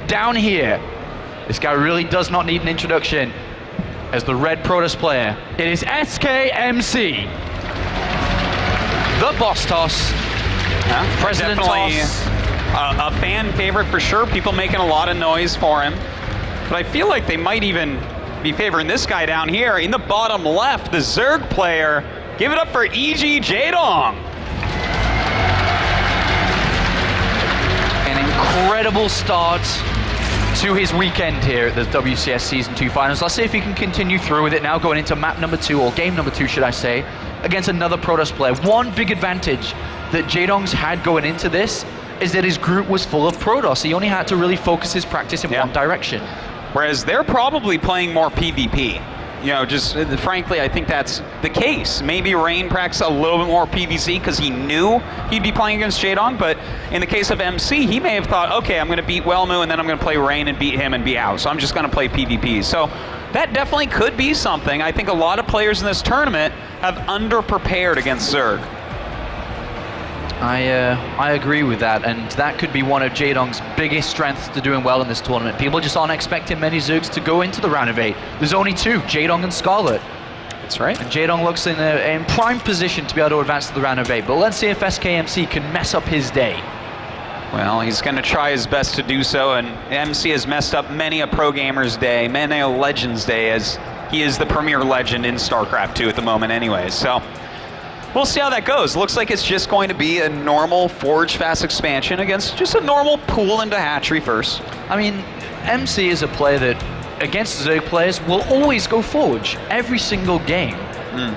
down here, this guy really does not need an introduction as the red Protoss player. It is SKMC. The boss toss. President toss. A fan favorite for sure. People making a lot of noise for him. But I feel like they might even be favoring this guy down here in the bottom left, the Zerg player. Give it up for MC Jaedong. An incredible start to his weekend here at the WCS Season 2 Finals. Let's see if he can continue through with it now, going into map number 2, or game number 2, should I say, against another Protoss player. One big advantage that Jaedong's had going into this is that his group was full of Protoss. He only had to really focus his practice in one direction. Whereas they're probably playing more PvP. You know, just frankly, I think that's the case. Maybe Rain practiced a little bit more PvC because he knew he'd be playing against Jaedong, but in the case of MC, he may have thought, okay, I'm going to beat Wellmu, and then I'm going to play Rain and beat him and be out, so I'm just going to play PvP. So that definitely could be something. I think a lot of players in this tournament have underprepared against Zerg. I agree with that, and that could be one of Jaedong's biggest strengths to doing well in this tournament. People just aren't expecting many Zergs to go into the round of 8. There's only 2, Jaedong and Scarlet. That's right. And Jaedong looks in prime position to be able to advance to the round of 8, but let's see if SKMC can mess up his day. Well, he's going to try his best to do so, and MC has messed up many a pro gamer's day, many a legend's day, as he is the premier legend in Starcraft 2 at the moment anyway, so we'll see how that goes. Looks like it's just going to be a normal Forge Fast expansion against just a normal pool into hatchery first. I mean, MC is a player that, against Zerg players, will always go Forge every single game.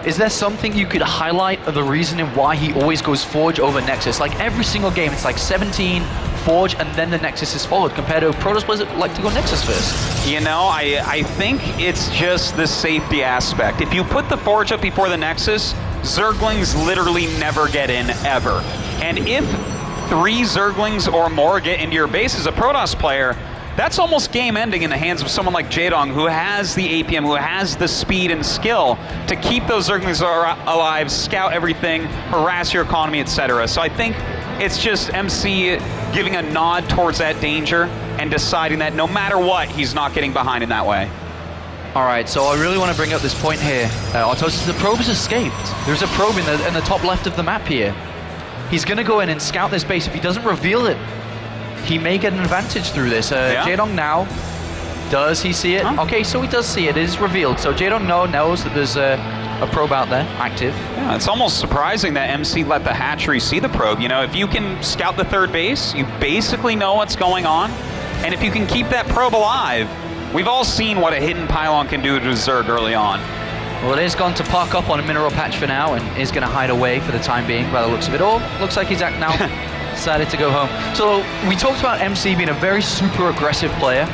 Is there something you could highlight of the reasoning why he always goes Forge over Nexus? Like every single game, it's like 17, Forge, and then the Nexus is followed, compared to Protoss players that like to go Nexus first. You know, I think it's just the safety aspect. If you put the Forge up before the Nexus, Zerglings literally never get in, ever. And if 3 Zerglings or more get into your base as a Protoss player, that's almost game ending in the hands of someone like Jaedong, who has the APM, who has the speed and skill to keep those Zerglings alive, scout everything, harass your economy, etc. So I think it's just MC giving a nod towards that danger and deciding that no matter what, he's not getting behind in that way. All right, so I really want to bring up this point here. Autosis, the probe has escaped. There's a probe in the top left of the map here. He's going to go in and scout this base. If he doesn't reveal it, he may get an advantage through this. Jaedong now, does he see it? Huh? Okay, so he does see it. It is revealed. So Jaedong knows that there's a probe out there, active. Yeah, it's almost surprising that MC let the hatchery see the probe. You know, if you can scout the third base, you basically know what's going on. And if you can keep that probe alive, we've all seen what a hidden pylon can do to Zerg early on. Well, it is going to park up on a mineral patch for now and is going to hide away for the time being by the looks of it. Or looks like he's now decided to go home. So we talked about MC being a very super aggressive player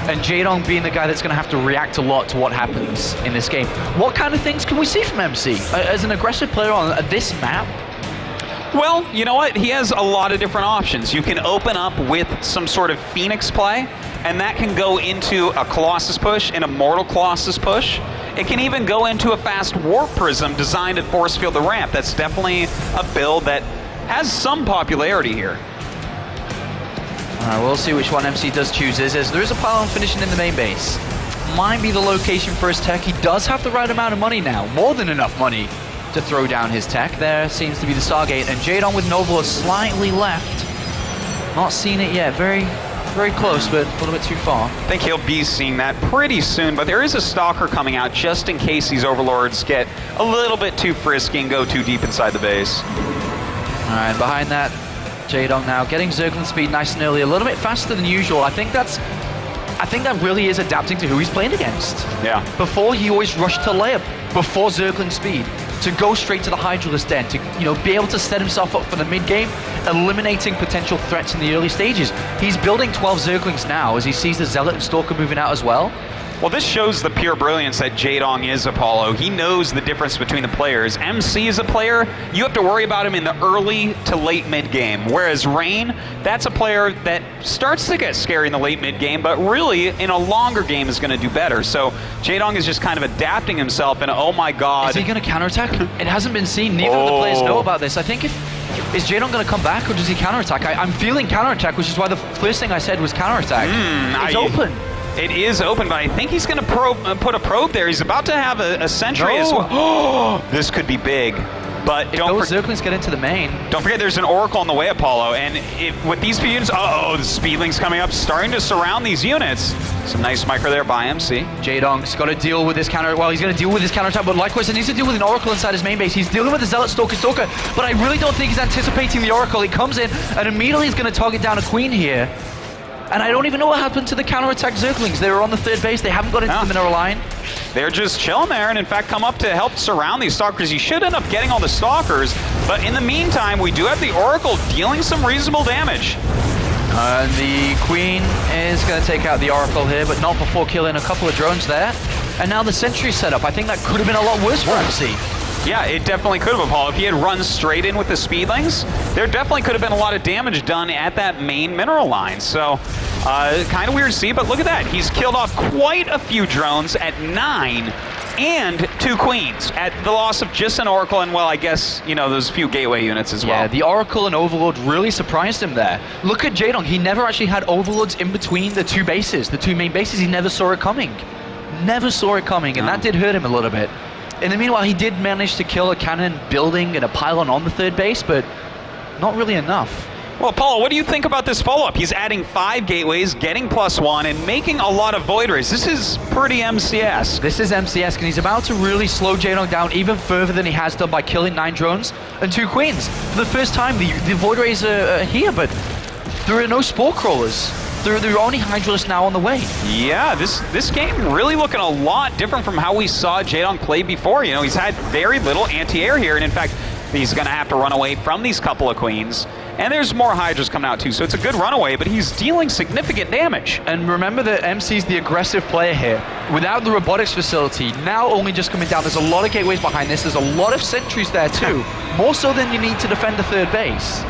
and Jaedong being the guy that's going to have to react a lot to what happens in this game. What kind of things can we see from MC as an aggressive player on this map? Well, you know what? He has a lot of different options. You can open up with some sort of Phoenix play, and that can go into a Colossus push, an Immortal Colossus push. It can even go into a fast Warp Prism designed to force field the ramp. That's definitely a build that has some popularity here. All right, we'll see which one MC does choose. There is a pylon finishing in the main base. Might be the location for his tech. He does have the right amount of money now, more than enough money to throw down his tech. There seems to be the Stargate, and Jaedong with Nova slightly left. Not seen it yet. Very close, but a little bit too far. I think he'll be seeing that pretty soon, but there is a Stalker coming out just in case these Overlords get a little bit too frisky and go too deep inside the base. All right, behind that, Jaedong now getting Zergling speed nice and early, a little bit faster than usual. I think that really is adapting to who he's playing against. Yeah. Before, he always rushed to layup before Zergling speed, to go straight to the Hydralisk Den, to be able to set himself up for the mid-game, eliminating potential threats in the early stages. He's building 12 Zerglings now as he sees the Zealot and Stalker moving out as well. Well, this shows the pure brilliance that Jaedong is, Apollo. He knows the difference between the players. MC is a player, you have to worry about him in the early to late mid-game, whereas Rain, that's a player that starts to get scary in the late mid-game, but really, in a longer game, is going to do better. So Jaedong is just kind of adapting himself, and oh my god. Is he going to counterattack? It hasn't been seen. Neither of the players know about this. I think if Is Jaedong going to come back, or does he counterattack? I'm feeling counterattack, which is why the first thing I said was counterattack. It's open. It is open, but I think he's going to put a probe there. He's about to have a sentry as well. Oh, this could be big. But if those Zerglings get into the main. Don't forget there's an Oracle on the way, Apollo. And with these few units, the Speedlings coming up, starting to surround these units. Some nice micro there by MC. Jaedong's got to deal with this counter. Well, he's going to deal with this counterattack, but likewise, he needs to deal with an Oracle inside his main base. He's dealing with the Zealot Stalker, but I really don't think he's anticipating the Oracle. He comes in and immediately he's going to target down a Queen here. And I don't even know what happened to the counterattack Zerglings. They were on the third base. They haven't got into the mineral line. They're just chilling there, and in fact come up to help surround these Stalkers. You should end up getting all the Stalkers, but in the meantime, we do have the Oracle dealing some reasonable damage. And the Queen is going to take out the Oracle here, but not before killing a couple of drones there. And now the sentry setup. I think that could have been a lot worse for MC. Yeah, it definitely could have, Apollo. If he had run straight in with the Speedlings, there definitely could have been a lot of damage done at that main mineral line. So, kind of weird to see, but look at that. He's killed off quite a few drones at 9 and 2 Queens at the loss of just an Oracle and, well, I guess, you know, those few gateway units as well. Yeah, the Oracle and Overlord really surprised him there. Look at Jaedong. He never actually had Overlords in between the two bases, the two main bases. He never saw it coming. Never saw it coming, and that did hurt him a little bit. In the meanwhile, he did manage to kill a cannon building and a pylon on the third base, but not really enough. Well, Paulo, what do you think about this follow-up? He's adding 5 gateways, getting +1, and making a lot of Void Rays. This is pretty MCS. This is MCS, and he's about to really slow Jaedong down even further than he has done by killing 9 drones and 2 Queens. For the first time, the Void Rays are here, but there are no Spore Crawlers. There are only Hydralisks now on the way. Yeah, this game really looking a lot different from how we saw Jaedong play before. You know, he's had very little anti-air here, and in fact, he's going to have to run away from these couple of Queens. And there's more Hydras coming out too, so it's a good runaway, but he's dealing significant damage. And remember that MC's the aggressive player here. Without the robotics facility, now only just coming down, there's a lot of gateways behind this, there's a lot of sentries there too. More so than you need to defend the third base.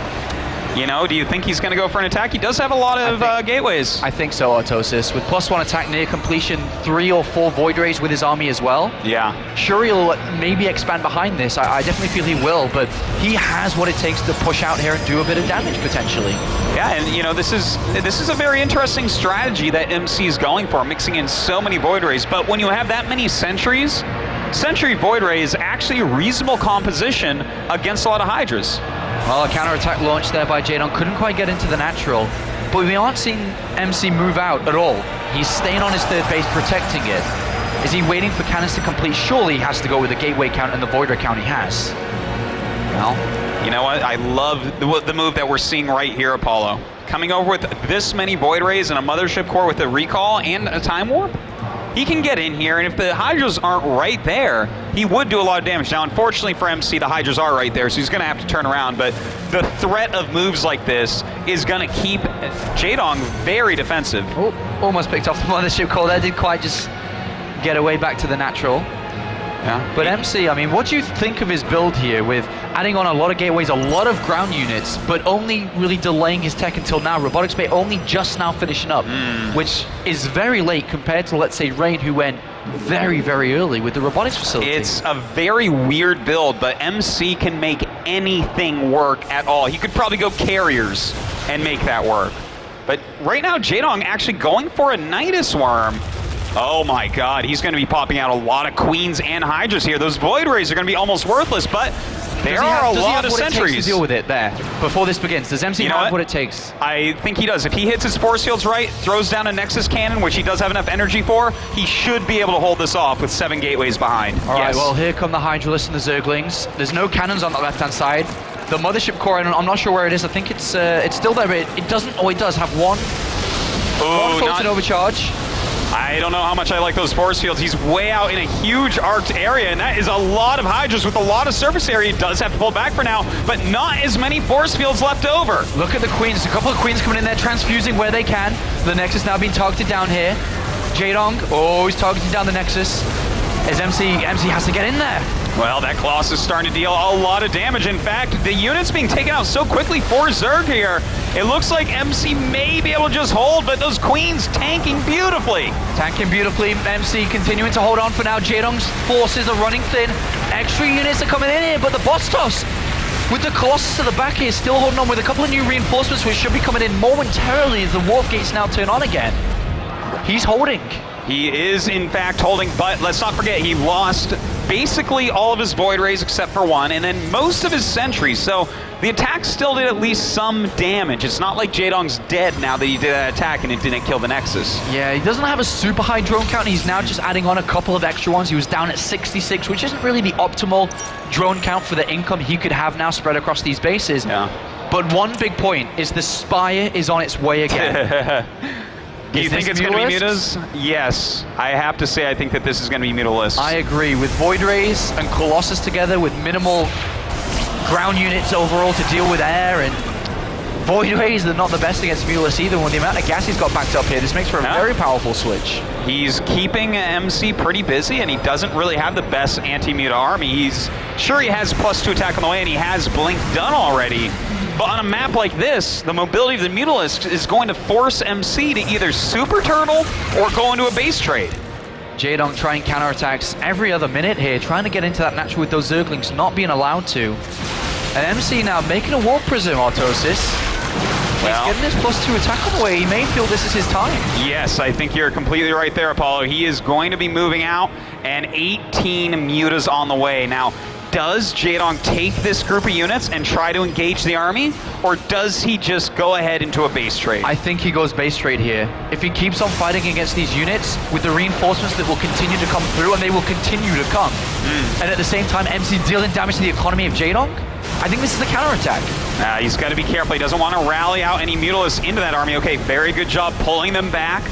You know, do you think he's going to go for an attack? He does have a lot of gateways. I think so, Autosis. With +1 attack near completion, 3 or 4 Void Rays with his army as well. Yeah. Sure, he'll maybe expand behind this. I definitely feel he will, but he has what it takes to push out here and do a bit of damage, potentially. Yeah, and you know, this is a very interesting strategy that MC is going for, mixing in so many Void Rays. But when you have that many sentries, Sentry Void Ray is actually a reasonable composition against a lot of Hydras. Well, a counterattack launch there by Jaedong couldn't quite get into the natural, but we aren't seeing MC move out at all. He's staying on his third base, protecting it. Is he waiting for cannons to complete? Surely he has to go with the gateway count and the Void Ray count he has. Well, you know what? I love the move that we're seeing right here, Apollo. Coming over with this many Void Rays and a Mothership Core with a recall and a Time Warp. He can get in here, and if the Hydras aren't right there, he would do a lot of damage. Now, unfortunately for MC, the Hydras are right there, so he's going to have to turn around, but the threat of moves like this is going to keep Jaedong very defensive. Oh, almost picked off the Mothership Core there, didn't quite just get away back to the natural. Yeah. But MC, I mean, what do you think of his build here with adding on a lot of gateways, a lot of ground units, but only really delaying his tech until now? Robotics Bay only just now finishing up, which is very late compared to, let's say, Rain, who went very, very early with the robotics facility. It's a very weird build, but MC can make anything work at all. He could probably go carriers and make that work. But right now, Jaedong actually going for a Nidus Worm. Oh my god, he's going to be popping out a lot of Queens and Hydras here. Those Void Rays are going to be almost worthless, but there are a lot of sentries. To deal with it there before this begins? Does MC have what it takes? I think he does. If he hits his force fields right, throws down a Nexus Cannon, which he does have enough energy for, he should be able to hold this off with 7 gateways behind. All right, well, here come the Hydralisks and the Zerglings. There's no cannons on the left-hand side. The Mothership Core, I'm not sure where it is. I think it's still there, but it doesn't. Oh, it does have one photon overcharge. I don't know how much I like those force fields. He's way out in a huge arced area, and that is a lot of Hydras with a lot of surface area. He does have to pull back for now, but not as many force fields left over. Look at the Queens. A couple of Queens coming in there, transfusing where they can. The Nexus now being targeted down here. Jaedong, he's targeting down the Nexus. As MC has to get in there. Well, that Colossus is starting to deal a lot of damage. In fact, the unit's being taken out so quickly for Zerg here. It looks like MC may be able to just hold, but those Queens tanking beautifully. Tanking beautifully. MC continuing to hold on for now. Jaedong's forces are running thin. Extra units are coming in here, but the boss toss with the Colossus at the back here, still holding on with a couple of new reinforcements, which should be coming in momentarily as the Wharf Gates now turn on again. He's holding. He is, in fact, holding, but let's not forget, he lost basically all of his Void Rays except for one, and then most of his sentries, so the attack still did at least some damage. It's not like Jaedong's dead now that he did that attack and it didn't kill the Nexus. Yeah, he doesn't have a super high drone count. He's now just adding on a couple of extra ones. He was down at 66, which isn't really the optimal drone count for the income he could have now spread across these bases. Yeah. But one big point is the Spire is on its way again. Do you think it's going to be Mutas? Yes. I have to say I think that this is going to be Mutalisks. I agree. With Void Rays and Colossus together with minimal ground units overall to deal with air, and Void Rays, they're not the best against Mutalisks either. With the amount of gas he's got backed up here, this makes for a very powerful switch. He's keeping MC pretty busy, and he doesn't really have the best anti-Muta army. He's sure he has +2 attack on the way, and he has Blink done already. But on a map like this, the mobility of the Mutalisk is going to force MC to either super turtle or go into a base trade. Jaedong trying counterattacks every other minute here, trying to get into that natural with those Zerglings, not being allowed to. And MC now making a Warp Prism, Autosis. Well, he's getting his +2 attack on the way. He may feel this is his time. Yes, I think you're completely right there, Apollo. He is going to be moving out, and 18 Mutas on the way. Now, does Jaedong take this group of units and try to engage the army, or does he just go ahead into a base trade? I think he goes base trade here. If he keeps on fighting against these units with the reinforcements that will continue to come through, and they will continue to come, and at the same time MC dealing damage to the economy of Jaedong, I think this is a counterattack. He's got to be careful. He doesn't want to rally out any Mutalisks into that army. Okay, very good job pulling them back.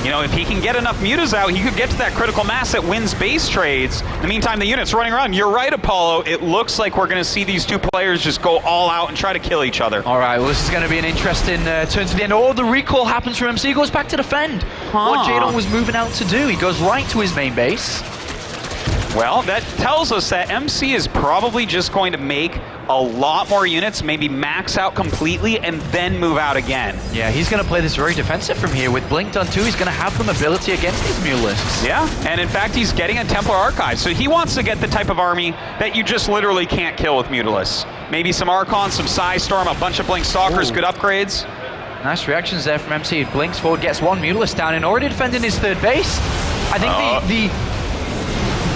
You know, if he can get enough Mutas out, he could get to that critical mass that wins base trades. In the meantime, the unit's running around. You're right, Apollo. It looks like we're going to see these two players just go all out and try to kill each other. All right, well, this is going to be an interesting turn to the end. Oh, the recall happens from MC. He goes back to defend. What Jaedong was moving out to do. He goes right to his main base. Well, that tells us that MC is probably just going to make a lot more units, maybe max out completely, and then move out again. Yeah, he's going to play this very defensive from here. With Blink done too, he's going to have the mobility against these Mutalisks. Yeah, and in fact, he's getting a Templar Archive, so he wants to get the type of army that you just literally can't kill with Mutalisks. Maybe some Archons, some Psystorm, a bunch of Blink Stalkers, good upgrades. Nice reactions there from MC. Blinks forward, gets one Mutalisk down, and already defending his third base. I think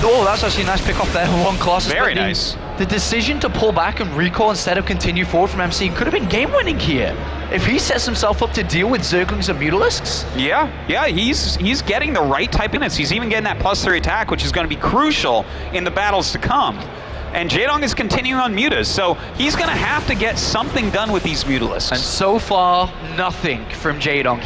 oh, that's actually a nice pick off there. One Colossus. Very nice. The decision to pull back and recall instead of continue forward from MC could have been game-winning here. If he sets himself up to deal with Zerglings and Mutalisks. Yeah, he's getting the right type of units. He's even getting that +3 attack, which is going to be crucial in the battles to come. And Jaedong is continuing on Mutas, so he's going to have to get something done with these Mutalisks. And so far, nothing from Jaedong.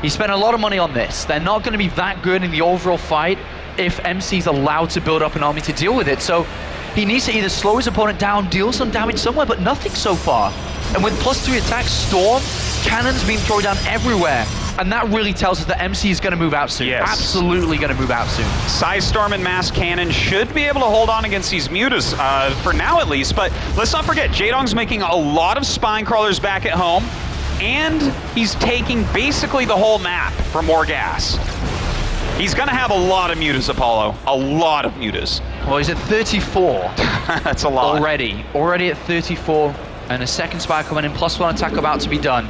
He spent a lot of money on this. They're not going to be that good in the overall fight if MC's allowed to build up an army to deal with it. So he needs to either slow his opponent down, deal some damage somewhere, but nothing so far. And with +3 attacks, Storm, cannons being thrown down everywhere. And that really tells us that MC is going to move out soon. Yes. Absolutely going to move out soon. Psystorm and Mass Cannon should be able to hold on against these Mutas, for now at least. But let's not forget, Jaedong's making a lot of Spine Crawlers back at home, and he's taking basically the whole map for more gas. He's going to have a lot of Mutas, Apollo. A lot of Mutas. Well, he's at 34. That's a lot. Already at 34, and a second Spire coming in, +1 attack about to be done.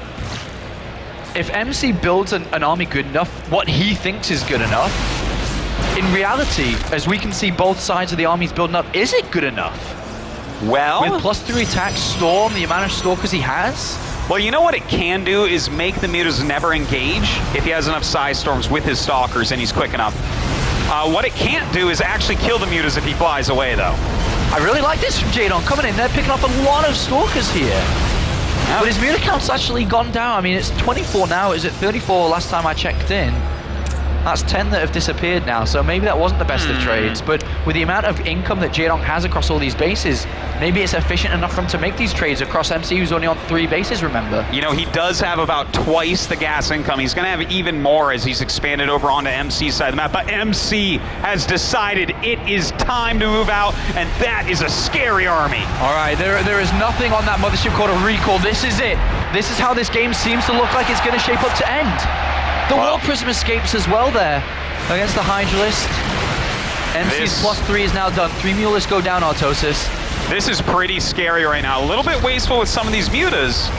If MC builds an army good enough, what he thinks is good enough, in reality, as we can see both sides of the armies building up, is it good enough? Well, with +3 attack, Storm, the amount of Stalkers he has? Well, you know what it can do is make the Mutas never engage if he has enough Psystorms with his Stalkers and he's quick enough. What it can't do is actually kill the Mutas if he flies away, though. I really like this from Jaedong coming in. They're picking up a lot of Stalkers here. Yep. But his Muta count's actually gone down. I mean, it's 24 now. Is it 34 last time I checked in? That's 10 that have disappeared now, so maybe that wasn't the best of trades. But with the amount of income that Jaedong has across all these bases, maybe it's efficient enough for him to make these trades across MC, who's only on 3 bases, remember? You know, he does have about twice the gas income. He's going to have even more as he's expanded over onto MC's side of the map. But MC has decided it is time to move out, and that is a scary army. All right, there is nothing on that mothership called a recall. This is it. This is how this game seems to look like it's going to shape up to end. The Warp Prism escapes as well there against the Hydralist. MC's +3 is now done. 3 Mutalisks go down, Autosis. This is pretty scary right now. A little bit wasteful with some of these mutas.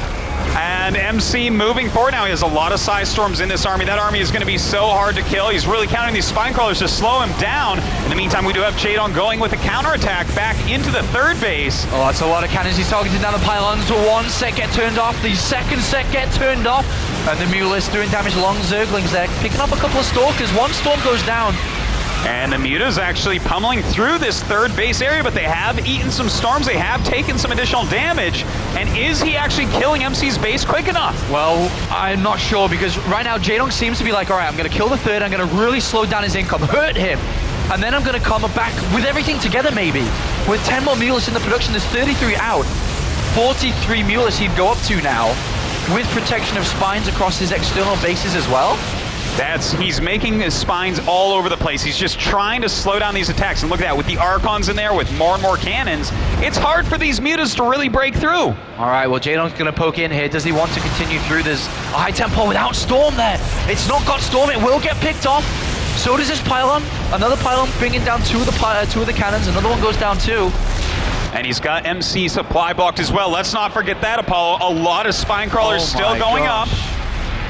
And MC moving forward now. He has a lot of Psy Storms in this army. That army is going to be so hard to kill. He's really counting these Spine Crawlers to slow him down. In the meantime, we do have Jaedong going with a counterattack back into the third base. Oh, that's a lot of cannons. He's targeting down the pylons. One set get turned off. The second set get turned off. And the Mutalisk doing damage along Zerglings there. Picking up a couple of Stalkers. One Storm goes down. And the Muta's actually pummeling through this third base area, but they have eaten some storms. They have taken some additional damage. And is he actually killing MC's base quick enough? Well, I'm not sure, because right now Jaedong seems to be like, all right, I'm going to kill the third. I'm going to really slow down his income, hurt him. And then I'm going to come back with everything together, maybe. With 10 more Mutalisk in the production, there's 33 out. 43 Mutalisk he'd go up to now, with protection of spines across his external bases as well. He's making his spines all over the place. He's just trying to slow down these attacks. And look at that, with the Archons in there, with more and more cannons, it's hard for these mutas to really break through. All right, well, Jaedong's going to poke in here. Does he want to continue through? There's a high tempo without Storm there. It's not got Storm. It will get picked off. So does this pylon. Another pylon bringing down two of the cannons. Another one goes down too. And he's got MC supply blocked as well. Let's not forget that, Apollo. A lot of Spine Crawlers still going up.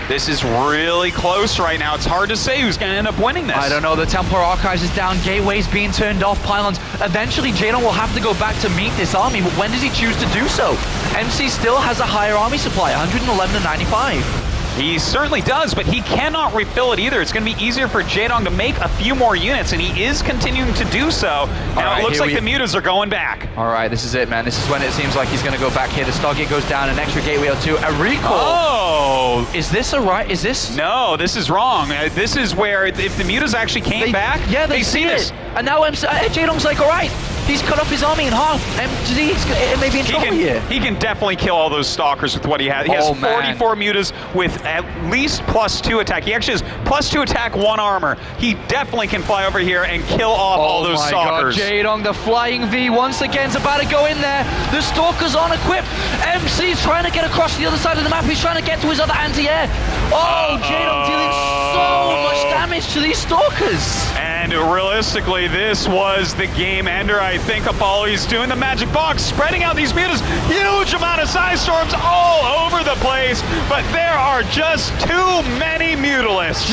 This is really close right now. It's hard to say who's going to end up winning this. I don't know. The Templar Archives is down. Gateways being turned off. Pylons. Eventually, Jaedong will have to go back to meet this army, but when does he choose to do so? MC still has a higher army supply, 111 to 95. He certainly does, but he cannot refill it either. It's going to be easier for Jaedong to make a few more units, and he is continuing to do so. Now, it looks like the mutas are going back. All right, this is it, man. This is when it seems like he's going to go back here. The Stargate goes down, an extra gateway or two, a recall. Oh! Is this a right? Is this? No, this is wrong. This is where, if the mutas actually came back, yeah, they see this. And now Jaedong's like, all right, he's cut off his army in half. It may be in trouble here. He can definitely kill all those Stalkers with what he has. He has 44 mutas with at least +2 attack. He actually has +2 attack, 1 armor. He definitely can fly over here and kill off all those Stalkers. God, Jaedong, the flying V once again is about to go in there. The Stalkers aren't equipped. MC's trying to get across the other side of the map. He's trying to get to his other anti-air. Oh, Jaedong dealing so much damage to these Stalkers. And realistically, this was the game ender. I think Apollo is doing the magic box, spreading out these mutas. Huge amount of Psy Storms all over the place, but there are just too many Mutalisks.